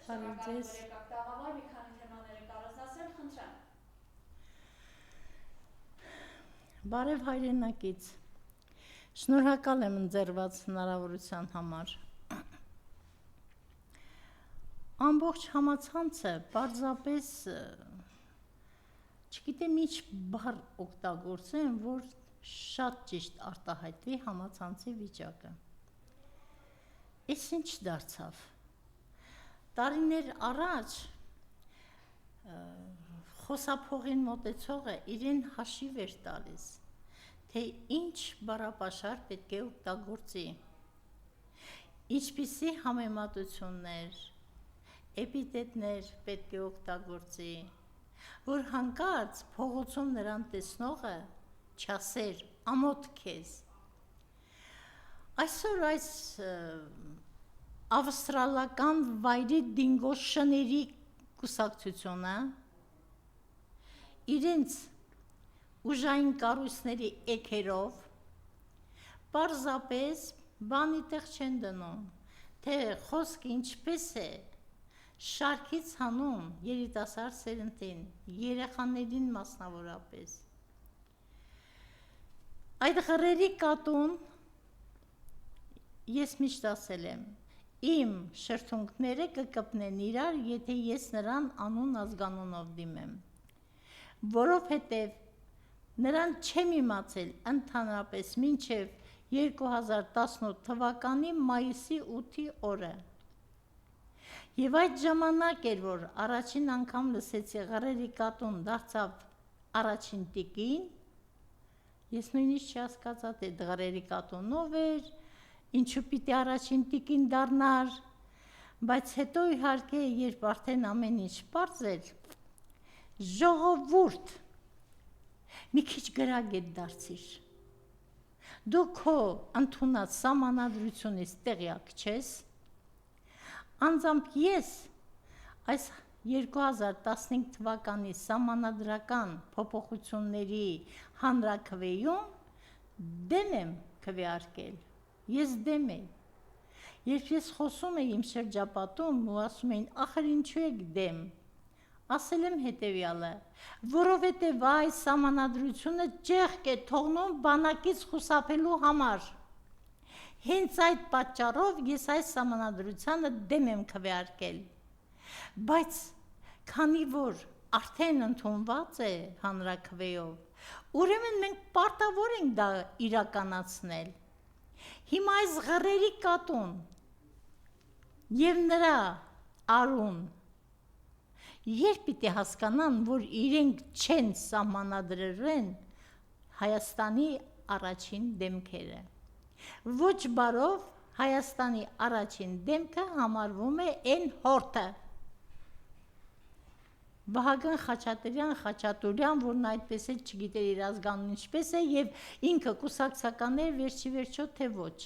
Շնորհակալ եմ եկաք տաղավար, մի քանի թեմաներ եք առանձնացրել, խնդրեմ։ Բարև հայրենակից, շնորհակալ եմ ընձեռված հնարավորության համար։ Ամբողջ համացանցը պարզապես չգիտեմ ինչ բառ օգտագործեմ, որ շատ ճիշտ արտահայտվի համացանցի վիճակը։ Էս ինչ դարձավ։ Տարիներ առաջ խոսափողին մոտեցողը իրեն հաշիվ էր տալիս, թե ինչ բառապաշար պետք է օգտագործի, ինչպիսի համեմատություններ, էպիտետներ պետք է օգտագործի, որ հանկարծ փողոցում նրան տեսնողը չասեր ամոթ քեզ։ Այսօր այս ավստրալական վայրի դինգո շների կուսակցությունը իրենց ուժային կառույցների էգերով պարզապես բանի տեղ չեն դնում, թե խոսքը ինչպես է շարքից հանում երիտասարդ սերնդին, երեխաներին մասնավորապես։ Այդ ղռերի կատուն ես միշտ ասել եմ, իմ շրթունքները կկպնեն իրար, եթե ես նրան անուն ազգանունով դիմեմ, որովհետև նրան չեմ իմացել ընդհանրապես մինչև 2018 թվականի մայիսի 8-ի օրը։ Եվ այդ ժամանակ էր, որ առաջին անգամ լսեցի ղռերի կատուն դարձավ առաջին տիկին, ես նույնիսկ չհասկացա, թե ղռերի կատուն ով էր, ինչու պիտի առաջին տիկին դառնար, բայց հետո իհարկե, երբ արդեն ամեն ինչ պարզ էր, ժողովուրդ, մի քիչ գրագետ դարձիր, դու քո ընդունած սահմանադրությունից տեղյակ չես, անձամբ ես այս 2015 թվականի սահմանադրական փոփոխությունների հանրաքվեում դեմ եմ քվեարկել, ես դեմ եմ, երբ ես խոսում եմ իմ շրջապատում ու ասում էին, ախր ինչու եք դեմ, ասել եմ հետևյալը, որովհետև այս սահմանադրությունը ճեղք է թողնում բանակից խուսափելու համար, հենց այդ պատճառով ես այս սահմանադրությանը դեմ եմ քվեարկել, բայց քանի որ արդեն ընդունված է հանրաքվեով, ուրեմն մենք պարտավոր ենք դա իրականացնել։ Հիմա այս ղռերի կատուն և նրա արուն երբ պիտի հասկանան, որ իրենք չեն սահմանադրել Հայաստանի առաջին դեմքերը։ Ոչ բարով Հայաստանի առաջին դեմքը համարվում է էն հորթը։ Վահագն Խաչատուրյան, որն այդպես էլ չգիտեր իր ազգանունը ինչպես է և ինքը կուսակցական էր վերջիվերջո թե ոչ։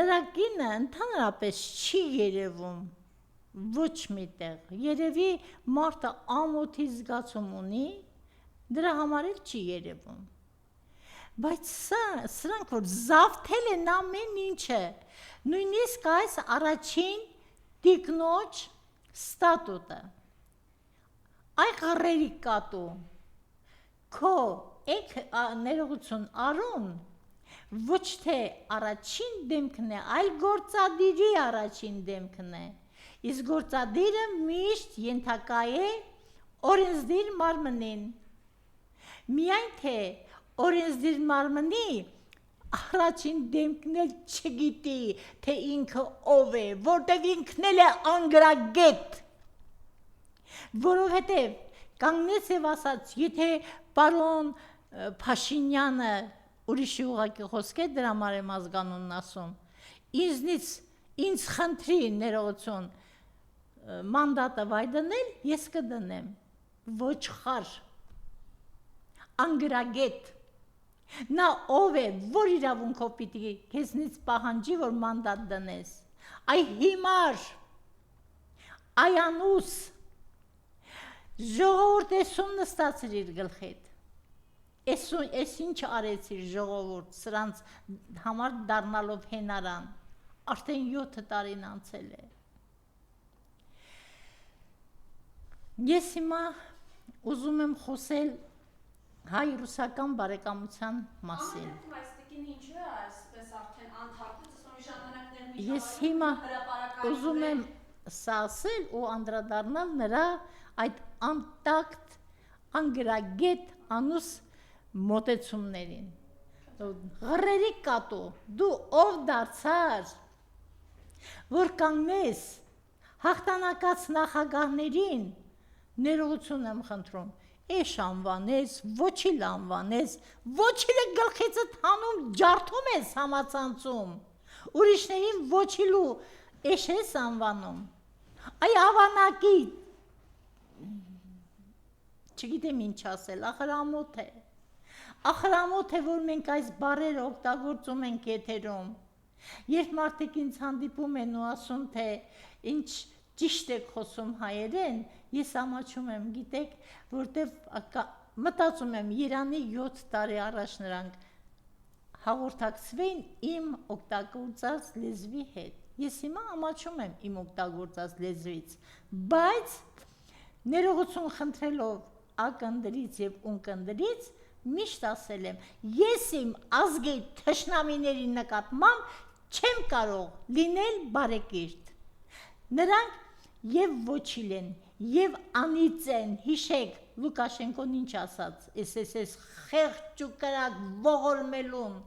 Նրա կինը ընդհանրապես չի երևում ոչ միտեղ, երևի մարդը ամոթի զգացում ունի, դրա համար էլ չի երևում։ Բայց սրանք, որ զավթել են ամեն ինչը, նույնիսկ այս առաջին տիկնոջ ստատուտը, այ ղռերի կատու, քո ներողություն արուն, ոչ թե առաջին դեմքն է, այլ գործադիրի առաջին դեմքն է, իսկ գործադիրը միշտ ենթակա է օրենսդիր մարմնին, միայն թե օրենսդիր մարմնի առաջին դեմքն էլ չգիտի, թե ինքը ով է, որտև ինքն էլ է անգրագետ, որովհետև կանգնեց և ասաց, եթե պարոն Փաշինյանը ուրիշի ուղղակի խոսք է դրա համար եմ ազգանունն ասում, ինձ խնդրի ներողություն մանդատը վայ դնել, ես կդնեմ, ոչխար, անգրագետ, նա ով է, որ իրավունքով պիտի քեզնից պահանջի, որ մանդատ դնես, այ հիմար, այ անուս, ժողովուրդ էսում նստացիր իր գլխիդ, էս ինչ արեցիր ժողովուրդ, սրանց համար դառնալով հենարան, արդեն 7 տարին անցել է, Ես հիմա ուզում եմ խոսել հայ-ռուսական բարեկամության մասին։ Ամենքում այս տիկին ինչու է այսպես արդեն անթարթ ծնողի ժամանակներ Ես հիմա ուզում եմ սա ասել ու անդրադառնալ նրա այդ անտակտ, անգրագետ, անուս մոտեցումներին։ Ղռերի կատու, դու ով դարձար, որ կանգնես հաղթանակած նախագահներին, ներողություն եմ խնդրում, էշ անվանես, ոչիլ անվանես, ոչիլը գլխիցդ հանում ջարդում ես համացանցում, ուրիշներին ոչիլու էշ ես անվանում, այ ավանակի, չգիտեմ ինչ ասել, ախրամոտ է, որ մենք այս բառերը օգտագործում ենք եթերում, երբ մարդիկ ինձ հանդիպում են ու ասում, թե ինչ ճիշտ եք խոսում հայերեն, ես ամաչում եմ, գիտեք, որտեվ մտածում եմ Երանի 7 տարի առաջ նրանք հաղորդակցվեին իմ օգտագործած լեզվի հետ, ես հիմա ամաչում եմ իմ օգտագործած լեզվից, բայց ներողություն խնդրելով ակնդրից և ունկնդրից միշտ ասել եմ, ես իմ ազգի թշնամիների նկատմամբ չեմ կարող լինել բարեկիրթ, նրանք և ոչիլ են, և անիծ են, հիշեք, Լուկաշենկոն ինչ ասաց, ես խեղճ ու կրակ ողորմելուն,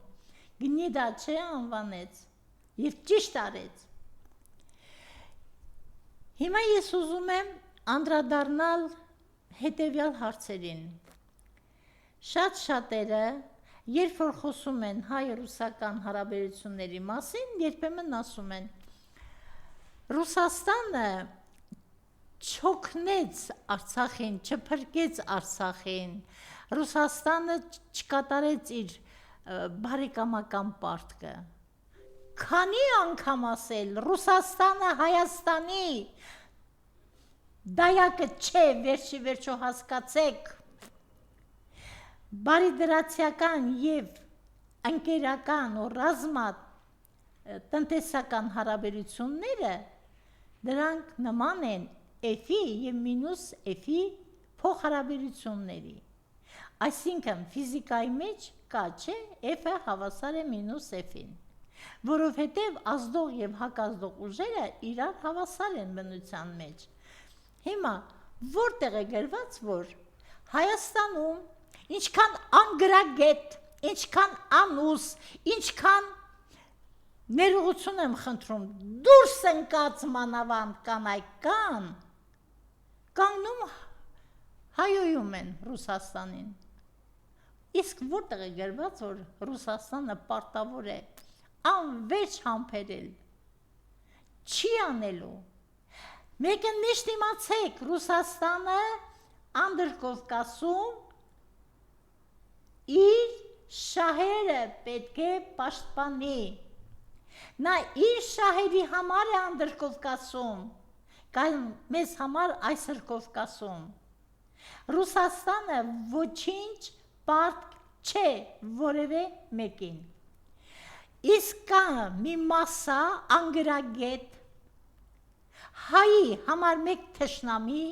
գնիդա չէ անվանեց, և ճիշտ արեց։ Հիմա ես ուզում եմ անդրադառնալ հետևյալ հարցերին։ Շատ շատերը, երբ որ խոսում են հայ-ռուսական հարաբերությունների մասին, երբեմն ասում են, Ռուսաստանը չօգնեց Արցախին, չփրկեց Արցախին, Ռուսաստանը չկատարեց իր բարեկամական պարտքը։ Քանի անգամ ասել, Ռուսաստանը Հայաստանի դայակը չէ, վերջի վերջո հասկացեք, բարիդրացիական և ընկերական ու տնտեսական հարաբերությունները դրանք նման են F-ի և մինուս F-ի փոխհարաբերությունների, այսինքն ֆիզիկայի մեջ կա չէ, F-ը հավասար է մինուս F-ին, որովհետև ազդող և հակազդող ուժերը իրար հավասար են բնության մեջ։ Հիմա որտեղ է գրված, որ Հայաստանում ինչքան անգրագետ, ինչքան անուս, ինչքան ներողություն եմ խնդրում, դուրս ընկած մանավանդ կանայք կան, կանգնում հայոյում են Ռուսաստանին։ Իսկ որտեղ է գրված, որ Ռուսաստանը պարտավոր է անվերջ համբերել, չի անելու։ Մեկը միշտ իմացեք, Ռուսաստանը Անդրկովկասում իր շահերը պետք է պաշտպանի, նա իր շահերի համար է Անդրկովկասում, կամ մեզ համար այսօր Կովկասում, Ռուսաստանը ոչինչ պարտք չէ որևէ մեկին, իսկ կա մի մասա անգրագետ, հայի համար մեկ թշնամի,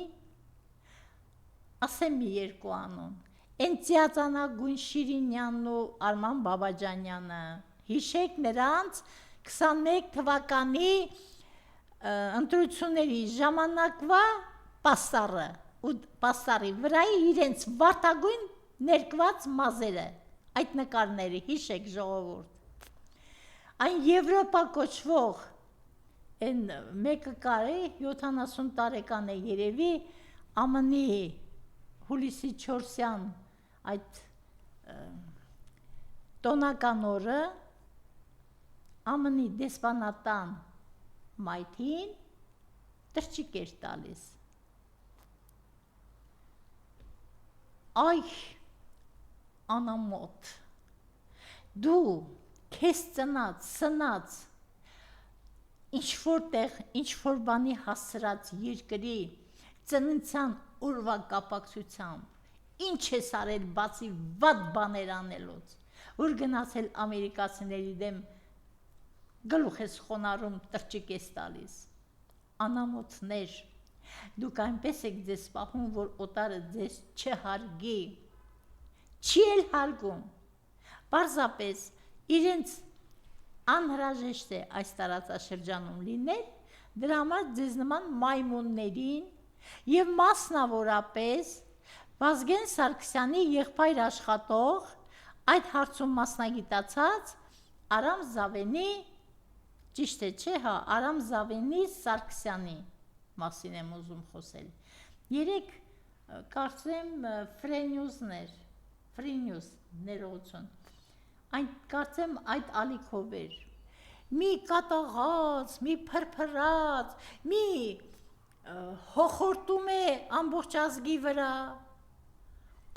ասեմ մի երկու անուն, Էնծիածանագույն Շիրինյանն ու Արման Բաբաջանյանը, հիշեք նրանց 21 թվականի ընտրությունների ժամանակվա պաստառը ու պաստառի վրայի իրենց վարդագույն ներկված մազերը, այդ նկարները, հիշեք ժողովուրդ, այն Եվրոպա կոչվող, այն մեկը կարի 70 տարեկան է երևի, ԱՄՆ-ի հուլիսի 4-յան այդ տոնական օրը ԱՄՆ-ի դեսպանատան մայթին տրճիկ էր տալիս։ Այ անամոթ, դու քեզ ծնած, սնած, ինչ-որ տեղ, ինչ-որ բանի հասցրած երկրի ծննդյան օրվա կապակցությամբ, ինչ ես արել բացի վատ բաներ անելուց, որ գնացել ամերիկացիների դեմ գլուխ ես խոնարհում, տրճիկ ես տալիս, անամոթներ, Դուք այնպես եք ձեզ պահում, որ օտարը ձեզ չհարգի, չի էլ հարգում, պարզապես իրենց անհրաժեշտ է այս տարածաշրջանում լինել, դրա համար ձեզ նման մայմուններին և մասնավորապես Վազգեն Սարգսյանի եղբայր աշխատող, այդ հարցում մասնագիտացած Արամ Զավենի, ճիշտ է չէ, հա, Արամ Զավենի Սարգսյանի մասին եմ ուզում խոսել։ Երեք կարծեմ Free News ներողություն, կարծեմ այդ ալիքով էր, մի կատաղած, մի փրփրած, մի հոխորտում է ամբողջ ազգի վրա,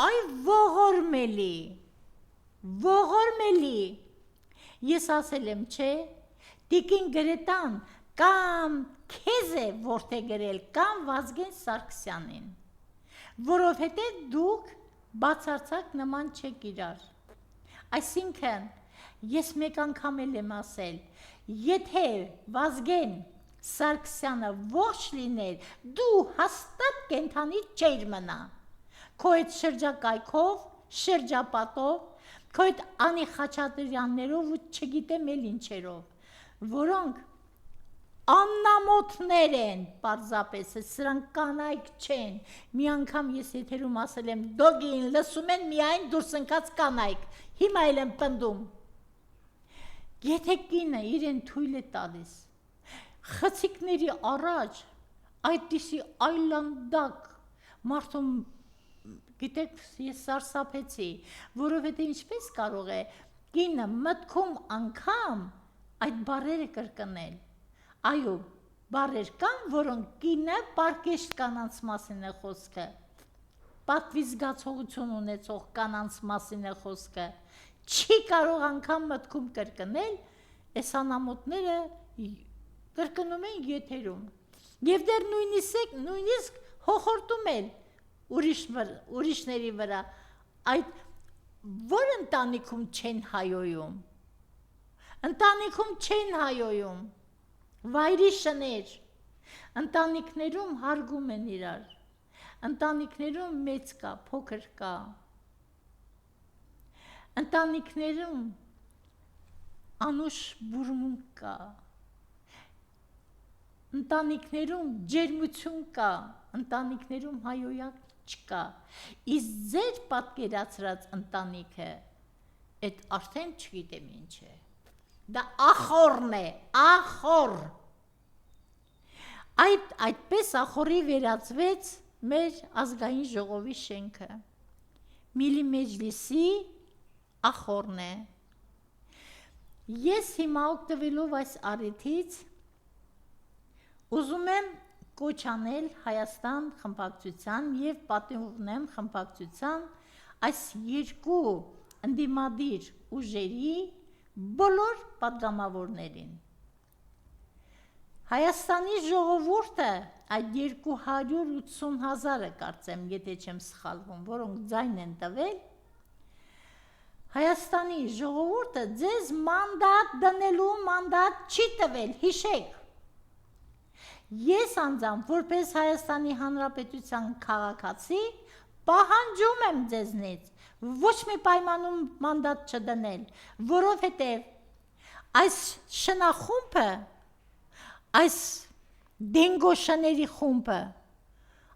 այ ողորմելի, ես ասել եմ, չէ, Տիկին Գրետան կամ քեզ է որդե գրել, կամ Վազգեն Սարգսյանին, որովհետև դուք բացարձակ նման չեք իրար, այսինքն, ես մեկ անգամ էլ եմ ասել, եթե Վազգեն Սարգսյանը ողջ լիներ, դու հաստատ կենդանի չէիր մնա, քո այդ շրջակայքով, շրջապատով, քո այդ Անի Խաչատրյաններով ու չգիտեմ էլ ինչերով, որոնք աննամոթներ են, պարզապես, սրանք կանայք չեն, մի անգամ ես եթերում ասել եմ, դոգին լսում են միայն դուրս ընկած կանայք, հիմա էլ եմ պնդում, եթե կինը իրեն թույլ է տալիս, խցիկների առաջ, այդպիսի այլանդակ, մարդում, գիտեք, ես սարսափեցի, որովհետև ինչպես կարող է կինը մտքում անգամ այդ բառերը կրկնել, այո, բառեր կան, որոնք կինը պարկեշտ կանանց մասին է խոսքը, պատվի զգացողություն ունեցող կանանց մասին է խոսքը, չի կարող անգամ մտքում կրկնել, այս անամոթները կրկնում են եթերում, և դեռ նույնիսկ հոխորտում են ուրիշների վրա, այդ որ ընտանիքում չեն հայոյում, վայրի շներ, ընտանիքներում հարգում են իրար, ընտանիքներում մեծ կա, փոքր կա, ընտանիքներում անուշ բուրմունք կա, ընտանիքներում ջերմություն կա, ընտանիքներում հայոյակ չկա, իսկ ձեր պատկերացրած ընտանիքը, այդ արդեն չգիտեմ ինչ է, դա ախորն է, ախոր, այդպես ախորի վերածվեց մեր ազգային ժողովի շենքը, Միլի Մեջլիսի ախորն է, ես հիմա օգտվելով այս առիթից, ուզում եմ կոչ անել Հայաստան խմբակցության և պատիվնեմ խմբակցության այս երկու ընդդիմադիր ուժերի բոլոր պատգամավորներին։ Հայաստանի ժողովուրդը այդ 280,000-ը կարծեմ, եթե չեմ սխալվում, որոնք ձայն են տվել, Հայաստանի ժողովուրդը ձեզ մանդատ դնելու մանդատ չի տվել, հիշեք։ Ես անձամբ, որպես Հայաստանի Հանրապետության քաղաքացի, պահանջում եմ ձեզնից ոչ մի պայմանում մանդատ չդնել, որովհետև այս շնախումբը, այս դենգոշների խումբը,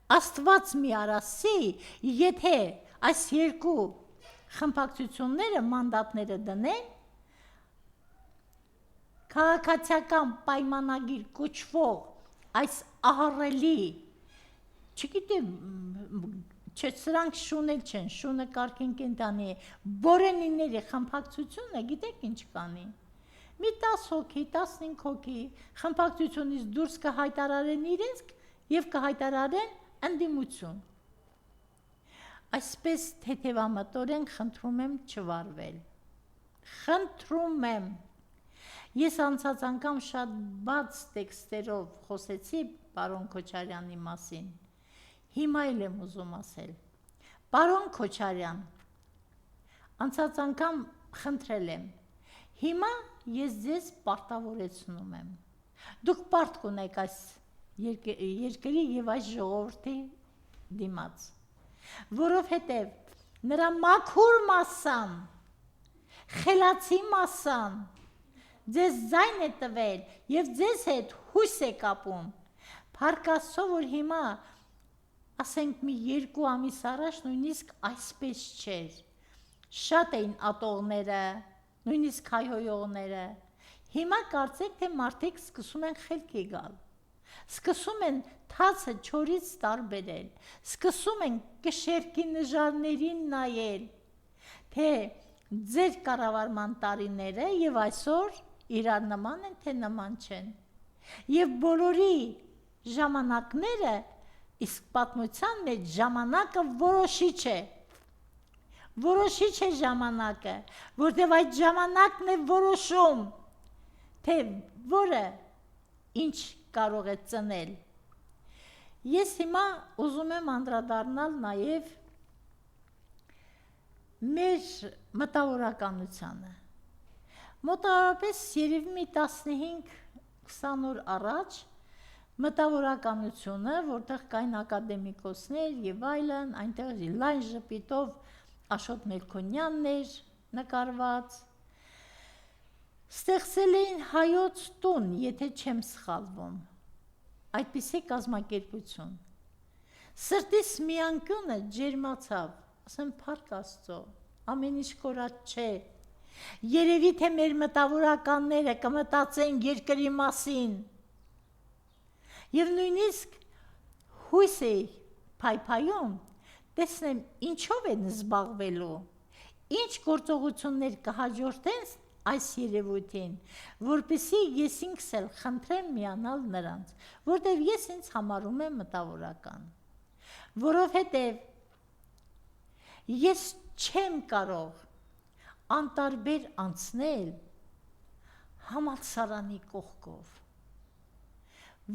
Աստված մի արասի, եթե այս երկու խմբակցությունները մանդատները դնեն, քաղաքացիական պայմանագիր կոչվող այս ահռելի, չգիտեմ, սրանք շունել չեն, շունը կարգին կենդանի է, բորենիների խմբակցությունը, գիտեք ինչ կանի, մի 10 հոգի, 15 հոգի խմբակցությունից դուրս կհայտարարեն իրենց և կհայտարարեն ընդդիմություն։ Այսպես թեթևամտորեն խնդրում եմ չվարվել, խնդրում եմ, ես անցած անգամ շատ բաց տեքստերով խոսեցի պարոն Քոչարյանի մասին, հիմա էլ եմ ուզում ասել, պարոն Քոչարյան, անցած անգամ խնդրել եմ, հիմա ես ձեզ պարտավորեցնում եմ, դուք պարտ կունեք այս երկրի եւ այս ժողովրդի դիմաց, որովհետեւ նրա մաքուր մասան, խելացի մասան ձեզ ձայն է տվել եւ ձեզ հետ հույս է կապում։ Փառք Աստծո, որ հիմա ասենք մի 2 ամիս առաջ նույնիսկ այսպես չէր։ Շատ էին ատողները, նույնիսկ հայհոյողները։ Հիմա կարծեք, թե մարդիկ սկսում են խելքի գալ։ Սկսում են թացը չորից տարբերել, սկսում են կշերքի նժարներին նայել, թե ձեր կառավարման տարիները եւ այսօր իրար նման են, թե նման չեն։ Եվ բոլորի ժամանակները, իսկ պատմության մեջ ժամանակը որոշիչ է։ Որոշիչ է ժամանակը, որտեղ այդ ժամանակն է որոշում, թե որը ինչ կարող է ծնել։ Ես հիմա ուզում եմ անդրադառնալ նաև մեր մտավորականությանը։ Մոտավորապես երևի մի 15-20 օր առաջ մտավորականությունը, որտեղ կային ակադեմիկոսներ եւ այլն, այնտեղ լայն ժպիտով Աշոտ Մելքոնյանն էր նկարված, ստեղծել էին հայոց տուն, եթե չեմ սխալվում, այդպիսի կազմակերպություն։ Սրտիս մի անկյունը ջերմացավ, ասեմ փառք Աստծո, ամեն ինչ կորած չէ։ Երևի թե մեր մտավորականները կմտածեն երկրի մասին։ Եվ նույնիսկ հույս է փայփայում, տեսնեմ ինչով են զբաղվելու, ինչ գործողություններ կհաջորդեն այս երևույթին, որպեսզի ես ինքս էլ խնդրեմ միանալ նրանց, որտեղ ես ինձ համարում եմ մտավորական, որովհետև ես չեմ կարող անտարբեր անցնել համալսարանի կողքով,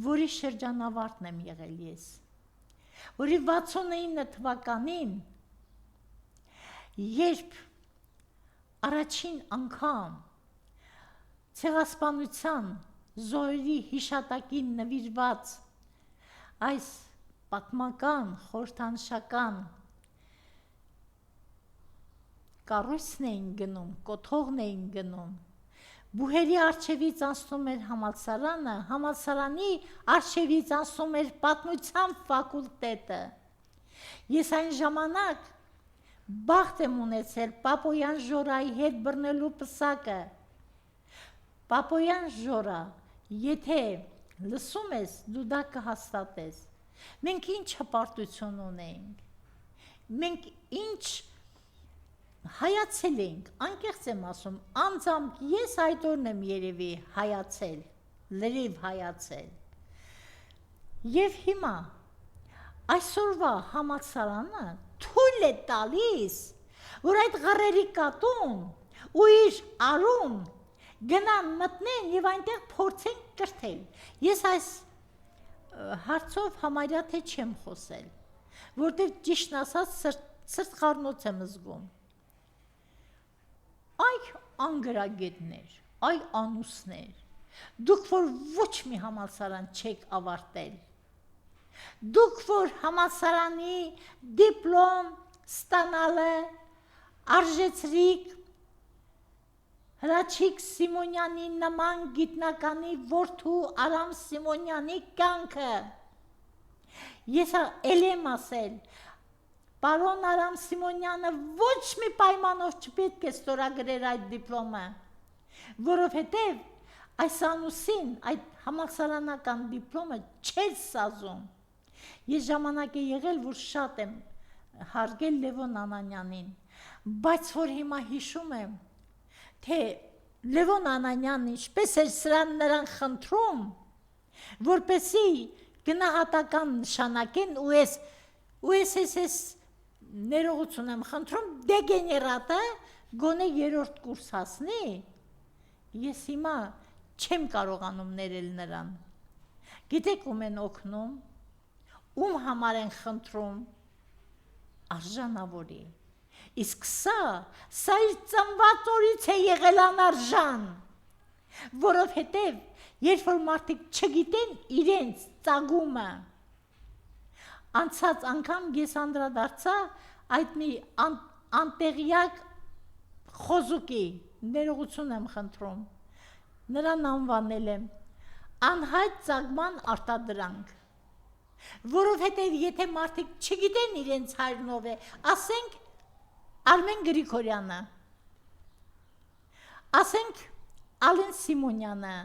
որի շրջանավարտն եմ եղել ես, որի 69 թվականին, երբ առաջին անգամ ցեղասպանության զոհերի հիշատակին նվիրված այս պատմական, խորհրդանշական կառույցն էին գնում, կոթողն էին գնում, բուհերի առջևից անցնում էր համալսարանը, համալսարանի առջևից անցնում էր պատմության ֆակուլտետը։ Ես այն ժամանակ բախտ եմ ունեցել Պապոյան Ժորայի հետ բռնելու պսակը։ Պապոյան Ժորա, եթե լսում ես, դու դա կհաստատես։ Մենք ինչ հպարտություն ունենք, մենք ինչ հայացել ենք, անկեղծ եմ ասում, անձամբ ես այդ օրն եմ երևի հայացել, լրիվ հայացել։ Եվ հիմա այսօրվա համալսարանը թույլ է տալիս, որ այդ ղռերի կատուն ու իր արուն գնան մտնեն եւ այնտեղ փորձեն կրթել։ Ես այս հարցով համարյա թե չեմ խոսել, որտեղ ճիշտն ասած սրտխառնոց եմ զգում։ Այ անգրագետներ, այ անուսներ, դուք որ ոչ մի համալսարան չեք ավարտել, դուք որ համալսարանի դիպլոմ ստանալը արժեցրիք Հրաչիկ Սիմոնյանի նման գիտնականի որդու Արամ Սիմոնյանի կյանքը։ Ես էլ եմ ասել, պարոն Արամ Սիմոնյանը ոչ մի պայմանով չպետք է ստորագրեր այդ դիպլոմը, որովհետև այս անուսին այդ համալսարանական դիպլոմը չէր սազում։ Ես ժամանակ է եղել, որ շատ եմ հարգել Լևոն Անանյանին, բայց որ հիմա հիշում եմ, թե Լևոն Անանյանն ինչպես էր սրան նրան խնդրում, որպեսի գնահատական նշանակեն ու ես ներողություն եմ խնդրում, դեգեներատը գոնե 3-րդ կուրս հասնի, ես հիմա չեմ կարողանում ներել նրան։ Գիտեք ում են օգնում, ում համար են խնդրում, արժանավորի։ Իսկ սա իր ծնված օրից է եղել անարժան, որովհետև երբ որ մարդիկ չգիտեն իրենց ծագումը։ Անցած անգամ ես անդրադարձա այդ մի անտեղյակ խոզուկի, ներողություն եմ խնդրում, նրան անվանել եմ անհայտ ծագման արտադրանք, որովհետև եթե մարդիկ չգիտեն իրենց հայրն ով է, ասենք Արմեն Գրիգորյանը, ասենք Ալեն Սիմոնյանը,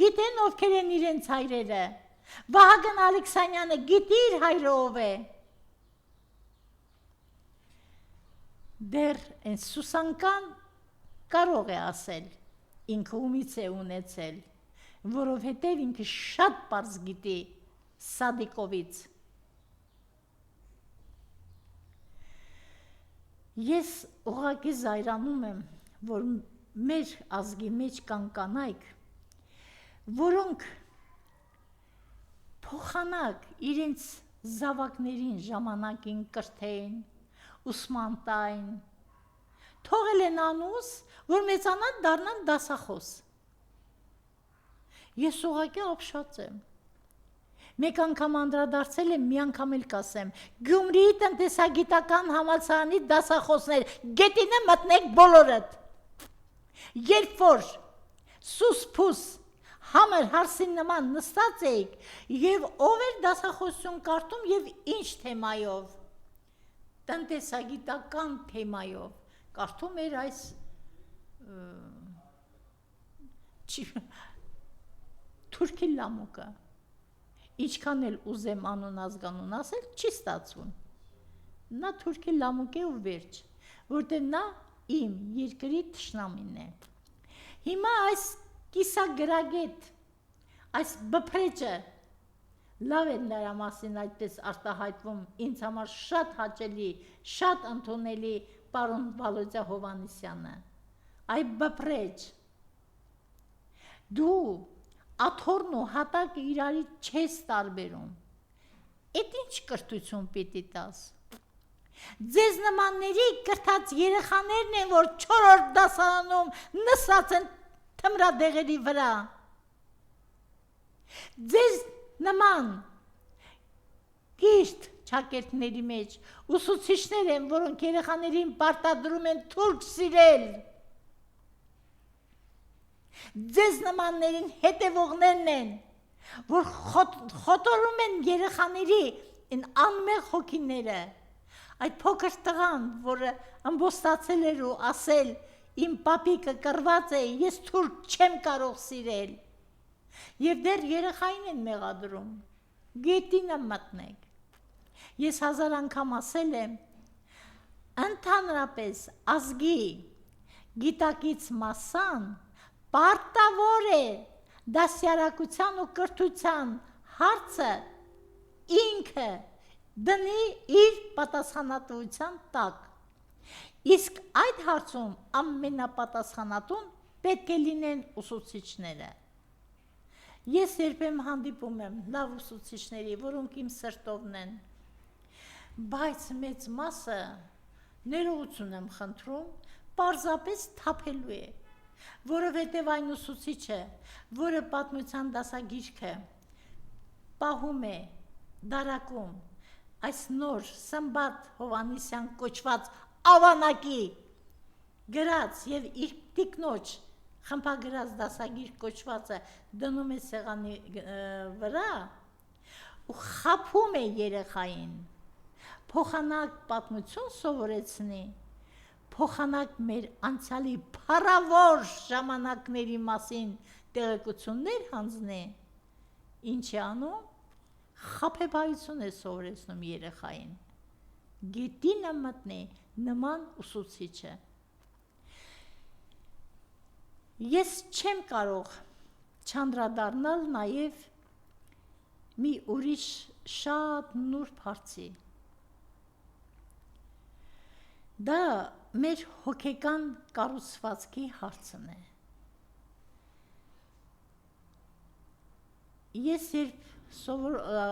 գիտեն ովքեր են իրենց հայրերը, Վահագն Ալեքսանյանը գիտի իր հայրը ով է, դեռ են Սուսանկան կարող է ասել, ինքը ումից է ունեցել, որովհետև ինքը շատ պարզ գիտի Սադիկովից։ Ես ուղղակի զայրանում եմ, որ մեր ազգի մեջ կան կանայք, որոնք փոխանակ իրենց զավակներին ժամանակին կրթեն, ուսման տային, թողել են անուս, որ մեծանան դառնան դասախոս։ Ես ուղղակի ապշած եմ։ Մեկ անգամ անդրադարձել եմ, մի անգամ էլ կասեմ, Գյումրիի տնտեսագիտական համալսարանի դասախոսներ, գետինը մտնեք բոլորդ։ Երբ որ սուս-փուս համր հարսին նման նստած էիք, և ով էր դասախոսություն կարդում և ինչ թեմայով, տնտեսագիտական թեմայով, կարդում էր այս թուրքի լամուկը, ինչքան էլ ուզեմ անուն ազգանուն ասել, չի ստացվում, նա թուրքի լամուկ է ու վերջ, որտեղ նա իմ երկրի թշնամին է։ Հիմա այս կիսագրագետ, այս բփրեճը, լավ է նրա մասին այդպես արտահայտվում, ինձ համար շատ հաճելի, շատ ընդունելի պարոն Վալոդյա Հովհաննիսյանը, այ բփրեճ, դու աթոռն ու հատակը իրարի չես տարբերում, էդ ինչ կրթություն պիտի տաս։ Ձեզ նմանների կրթած երեխաներն են, որ 4-րդ դասարանում նստած են թմրադեղերի վրա։ Ձեզ նման կիրթ ճակերտների մեջ ուսուցիչներ են, որոնք երեխաներին պարտադրում են թուրք սիրել։ Ձեզ նմաններին հետևողներն են, որ խոտորում են երեխաների անմեղ հոգիները։ Այդ փոքր տղան, որը ամբոստացել էր ու ասել, իմ պապիկը կռված է, ես թուրք չեմ կարող սիրել։ Եվ դեռ երեխային են մեղադրում, գետինը մտնեք։ Ես 1000 անգամ ասել եմ, ընդհանրապես ազգի գիտակից մասան պարտավոր է դասյարակության ու կրթության հարցը ինքը դնի իր պատասխանատվության տակ։ Իսկ այդ հարցում ամենապատասխանատուն պետք է լինեն ուսուցիչները։ Ես երբեմն հանդիպում եմ լավ ուսուցիչների, որոնք իմ սրտովն են, բայց մեծ մասը, ներողություն եմ խնդրում, պարզապես թափելու է, որովհետև այն ուսուցիչը, որը պատմության դասագիրքը պահում է դարակում, այս նոր Սմբատ Հովհաննիսյան կոչված ավանակի գրած և իր տիկնոջ խմբագրած դասագիր կոչվածը դնում է սեղանի վրա ու խաբում է երեխային, փոխանակ պատմություն սովորեցնի, փոխանակ մեր անցյալի փառավոր ժամանակների մասին տեղեկություններ հանձնի, ինչ է անում, խաբեբայություն է սովորեցնում երեխային, գետինը մտնի նման ուսուցիչը։ Ես չեմ կարող չանդրադառնալ նաև մի ուրիշ շատ նուրբ հարցի։ Դա մեր հոգեկան կառուցվածքի հարցն է։ Ես երբ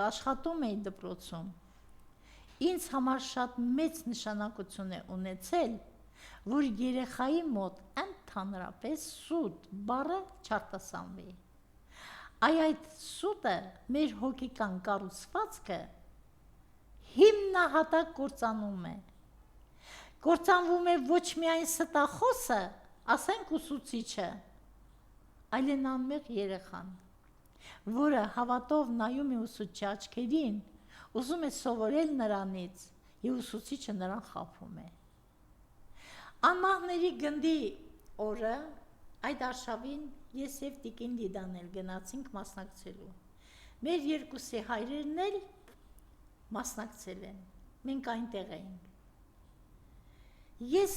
աշխատում էի դպրոցում, ինձ համար շատ մեծ նշանակություն է ունեցել, որ երեխայի մոտ ընդհանրապես սուտ բառը չարտասանվի։ Այդ սուտը մեր հոգեկան կառուցվածքը հիմնահատակ կործանում է։ Կործանվում է ոչ միայն ստախոսը, ասենք ուսուցիչը, այլեն անմեղ երեխան, որը հավատով նայում է ուսուցչի աչքերին, ուզում է սովորել նրանից, եւ ուսուցիչը նրան խաբում է։ Անմահների գնդի օրը այդ արշավին ես եւ Տիկին Լիդան էլ գնացինք մասնակցելու։ Մեր երկուսի հայրերն էլ մասնակցել են, մենք այնտեղ էինք։ Ես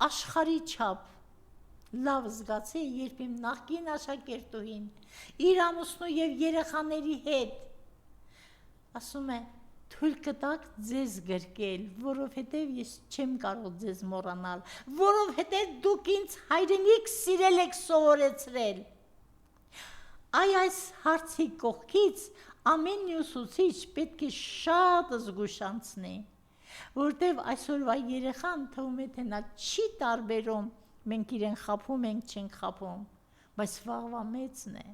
աշխարհի չափ լավ զգացի, երբ իմ նախկին աշակերտուհին իր ամուսնու եւ երեխաների հետ ասում է. թույլ կտաք ձեզ գրկել, որովհետև ես չեմ կարող ձեզ մոռանալ, որովհետև դուք ինձ հայրենիք սիրել եք սովորեցրել։ Այս հարցի կողքից ամեն ուսուցիչ պետք է շատ զգուշանցնի, որտև այսօրվա երեխան թվում է, թե նա չի տարբերում, մենք իրեն խաբում ենք, չենք խաբում, բայց վաղվա մեծն է,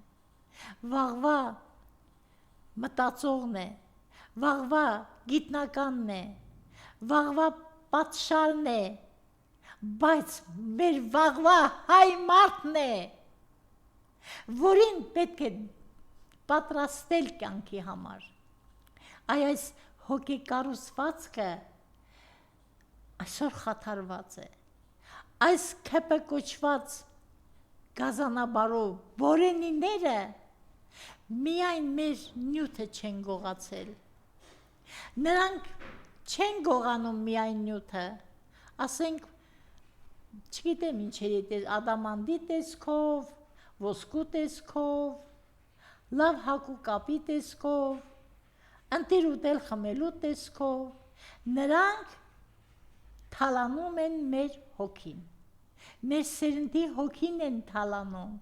վաղվա մտածողն է, վաղվա գիտնականն է, վաղվա պատշարն է, բայց մեր վաղվա հայ մարդն է, որին պետք է պատրաստել կյանքի համար։ Այս հոգեկառուցվածքը այսօր խաթարված է։ Այս քեպը կոչված գազանաբարով բորենիները միայն մեր նյութը չեն գողացել։ Նրանք չեն գողանում միայն նյութը, ասենք, չգիտեմ ինչերի ադամանդի տեսքով, ոսկու տեսքով, լավ հագու կապի տեսքով, ընտիր ուտել խմելու տեսքով, նրանք թալանում են մեր հոգին, մեր սերնդի հոգին են թալանում,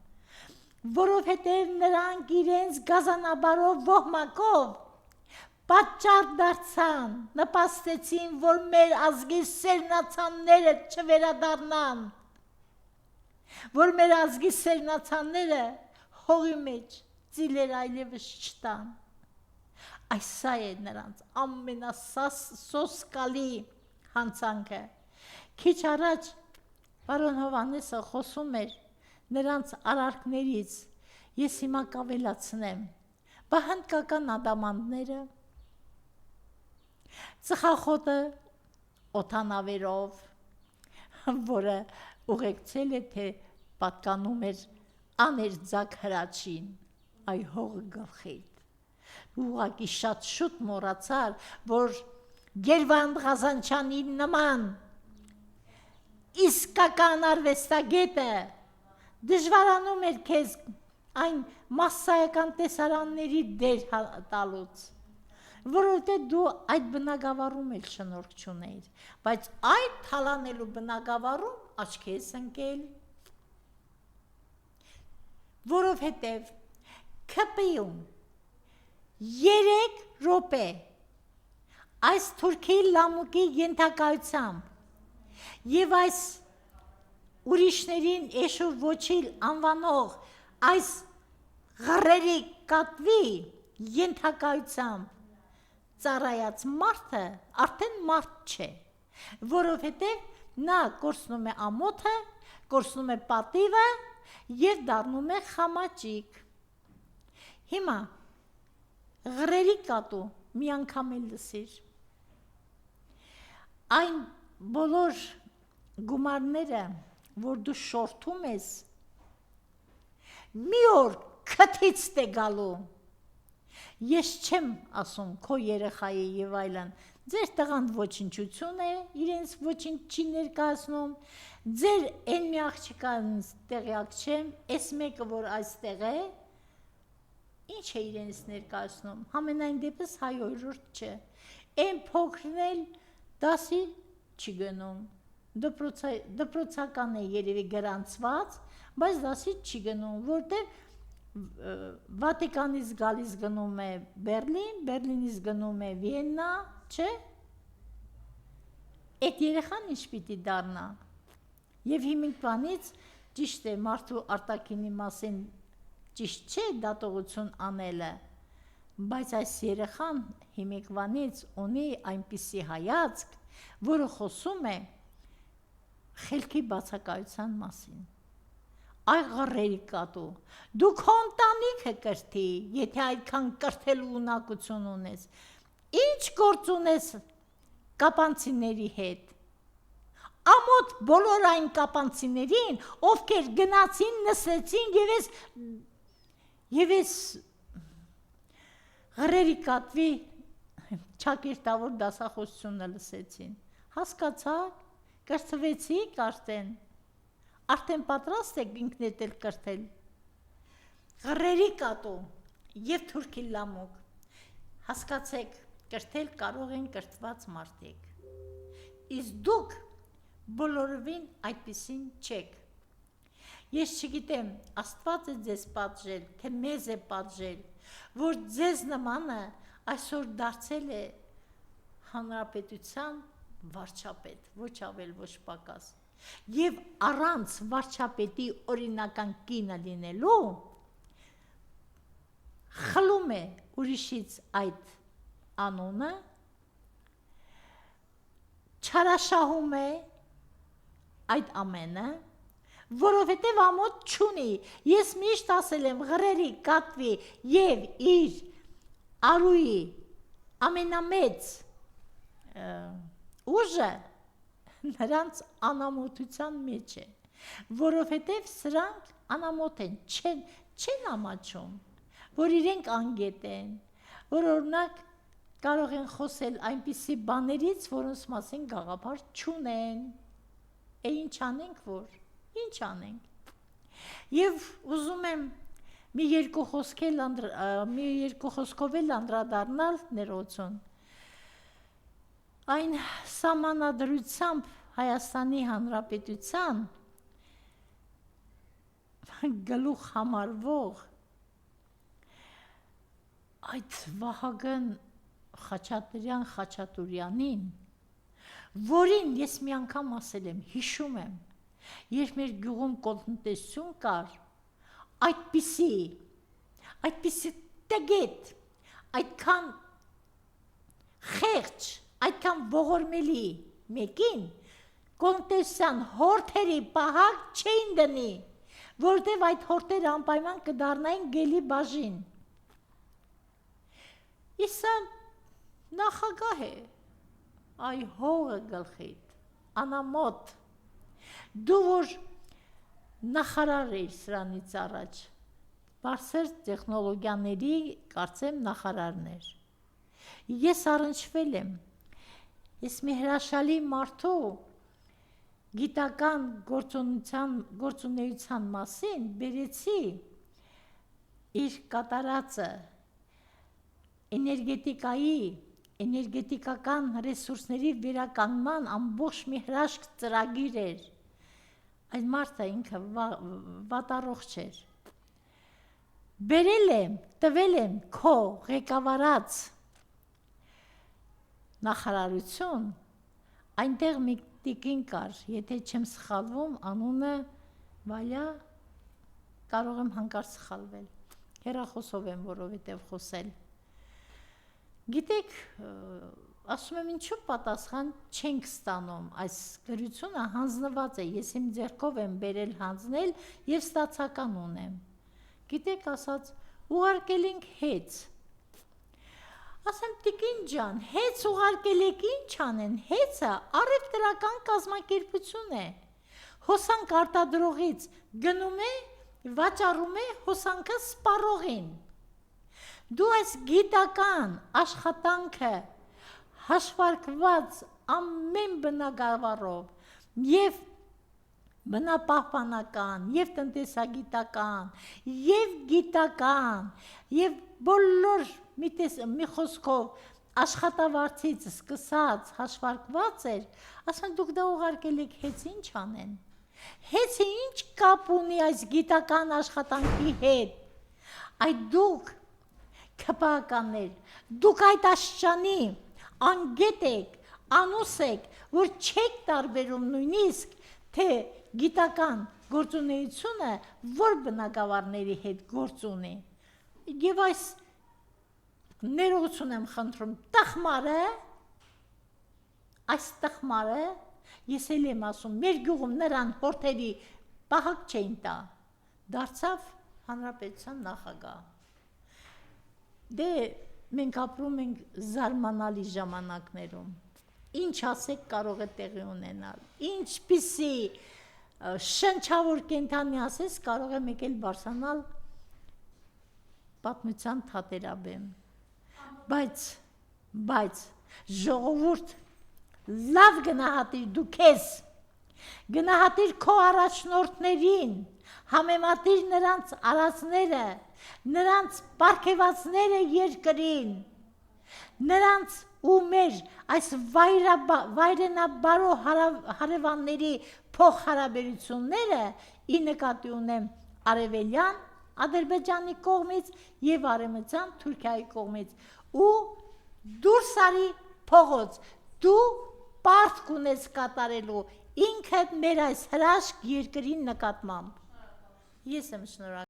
որովհետև նրանք իրենց գազանաբարով ոհմակով պատճառ դարձան, նպաստեցին, որ մեր ազգի սերնացանները չվերադառնան, որ մեր ազգի սերնացանները հողի մեջ ծիլեր այլևս չտան։ Սա է նրանց ամենասոսկալի հանցանքը։ Քիչ առաջ պարոն Հովհաննեսը խոսում էր նրանց արարքներից, ես հիմա կավելացնեմ, բա հնդկական ադամանդները, ծխախոտը օդանավերով, որը ուղեկցել է, թե պատկանում էր աներձակ հրաչին, այ հողը գլխիդ, ուղղակի շատ շուտ մոռացար, որ Գերվանդ Ղազանչյանի նման իսկական արվեստագետը դժվարանում էր քեզ այն մասսայական տեսարանների դեր տալուց, որովհետև դու այդ բնագավառում էլ շնորհք չունեիր, բայց այդ թալանելու բնագավառում աչքի ես ընկել, որովհետև ԿՊ-ում 3 րոպե այս թուրքի լամուկի ենթակայությամբ եւ այս ուրիշներին էշու ոչիլ անվանող այս ղռերի կատվի ենթակայությամբ ծառայած մարդը արդեն մարդ չէ, որովհետև նա կորցնում է ամոթը, կորցնում է պատիվը եւ դառնում է խամաճիկ։ Հիմա ղռերի կատու մի անգամ էլ լսիր։ Այն բոլոր գումարները, որ դու շորթում ես, մի օր քթից է գալու։ Ես չեմ ասում քո երեխայի եւ այլն, ձեր տղան ոչնչություն է, իրենց ոչինչ չի ներկայացնում, ձեր այն մի աղջկան տեղյակ չեմ, այս մեկը որ այստեղ է, ինչ է իրենց ներկայացնում, համենայն դեպս հայօրորդ չէ, այն փոքրն էլ դասի չի գնում, դպրոցական է երևի գրանցված, բայց դասի չի գնում, որտեղ Վատիկանից գալիս գնում է Բերլին, Բերլինից գնում է Վիեննա, չէ՞։ Այդ երեխան ինչ պիտի դառնա։ Եվ հիմիկվանից ճիշտ է մարդու արտաքինի մասին ճիշտ չէ դատողություն անելը, բայց այս երեխան հիմիկվանից ունի այնպիսի հայացք, որը խոսում է խելքի բացակայության մասին։ Այ ղռերի կատու, դու քո ընտանիքը կրթի, եթե այդքան կրթելու ունակություն ունես, ինչ գործ ունես կապանցիների հետ։ Ամոթ բոլոր այն կապանցիներին, ովքեր գնացին, նստեցին եւ ես ղռերի կատվի ճակերտավոր դասախոսությունը լսեցին։ Հասկացաք, կրթվեցիք արդեն պատրաստ եք ինքներդ էլ կրթել։ Ղռերի կատու եւ թուրքի լամուկ, հասկացեք, կրթել կարող են կրթված մարդիկ։ Իսկ դուք բոլորովին այդպիսին չեք։ Ես չգիտեմ, Աստված է ձեզ պատժել, թե մեզ է պատժել, որ ձեզ նմանը այսօր դարձել է հանրապետության վարչապետ, ոչ ավել, ոչ պակաս։ Եվ առանց վարչապետի օրինական կինը լինելու, խլում է ուրիշից այդ անունը, չարաշահում է այդ ամենը, որովհետև ամոթ չունի։ Ես միշտ ասել եմ ղռերի կատվի եւ իր արուի ամենամեծ ուժը նրանց անամոթության մեջ է, որովհետև սրանք անամոթ են, չեն ամաչում, որ իրենք անգետ են, որ օրինակ կարող են խոսել այնպիսի բաներից, որոնց մասին գաղափար չունեն, ինչ անենք, ինչ անենք։ Եվ ուզում եմ մի երկու խոսքով էլ անդրադառնալ ներողություն այն սահմանադրությամբ Հայաստանի Հանրապետության գլուխ համարվող այդ Վահագն Խաչատուրյանին, որին ես մի անգամ ասել եմ, հիշում եմ, երբ մեր գյուղում կոլտնտեսություն կար, այդպիսի տգետ, այդքան խեղճ, այդքան ողորմելի մեկին կոլտնտեսության հորթերի պահակ չէին դնի, որտև այդ հորթերը անպայման կդառնային գելի բաժին։ Իսա նախագահ է, այ հողը գլխիդ, անամոթ, դու որ նախարար էիր սրանից առաջ, բարձր տեխնոլոգիաների կարծեմ նախարարներ։ Ես առնչվել եմ, ես մի հրաշալի մարդու գիտական գործունեության մասին բերեցի իր կատարածը էներգետիկական ռեսուրսների վերականգնման ամբողջ մի հրաշք ծրագիր էր։ Այդ մարդը ինքը վատառողջ էր։ Բերել եմ, տվել եմ քո ղեկավարած նախարարություն, այնտեղ մի տիկին կար, եթե չեմ սխալվում, անունը Վալյա, կարող եմ հանկարծ սխալվել, հեռախոսով եմ, որովհետև խոսել։ Գիտեք, ասում եմ ինչու պատասխան չենք ստանում, այս գրությունը հանձնված է, ես իմ ձեռքով եմ բերել հանձնել և ստացական ունեմ։ Գիտեք ասած, ուղարկել ենք հեծ։ Ասեմ տիկին ջան, հեծ ուղարկել եք ինչ անեն, հեծը առևտրական կազմակերպություն է, հոսանք արտադրողից գնում է, վաճառում է հոսանքը սպառողին։ Դու այս գիտական աշխատանքը հաշվարկված ամեն բնագավառով և բնապահպանական, և տնտեսագիտական, և գիտական, և բոլոր մի խոսքով աշխատավարձից սկսած հաշվարկված էր, ասեն դուք դա ուղարկել եք հեծ ինչ անեն։ Հեծը ինչ կապ ունի այս գիտական աշխատանքի հետ։ Այդ դուք քպականներ, դուք այդ աշճանի անգետ եք, անուս եք, որ չեք տարբերում նույնիսկ, թե գիտական գործունեությունը որ բնակավարների հետ գործ ունի։ Եվ այս ներողություն եմ խնդրում, այս տխմարը, ես էլ եմ ասում, մեր գյուղում նրան հորթերի պահակ չէին տա, դարձավ հանրապետության նախագահ։ Դե մենք ապրում ենք զարմանալի ժամանակներում, ինչ ասեք կարող է տեղի ունենալ, ինչպիսի շնչավոր կենդանի ասես կարող է մեկ էլ բարձրանալ պատմության թատերաբեմ, բայց ժողովուրդ լավ գնահատիր դու քեզ, գնահատիր քո առաջնորդներին, համեմատիր նրանց արածները, նրանց պարգևածները երկրին, նրանց ու մեր այս վայրենաբարո հարևանների փոխհարաբերությունները ի նկատի ունեմ արևելյան Ադրբեջանի կողմից եւ արևմտյան Թուրքիայի կողմից ու դուրս արի փողոց, դու պարտք ունես կատարելու ինքդ մեր այս հրաշք երկրի նկատմամբ։ Ես եմ շնորհակալ։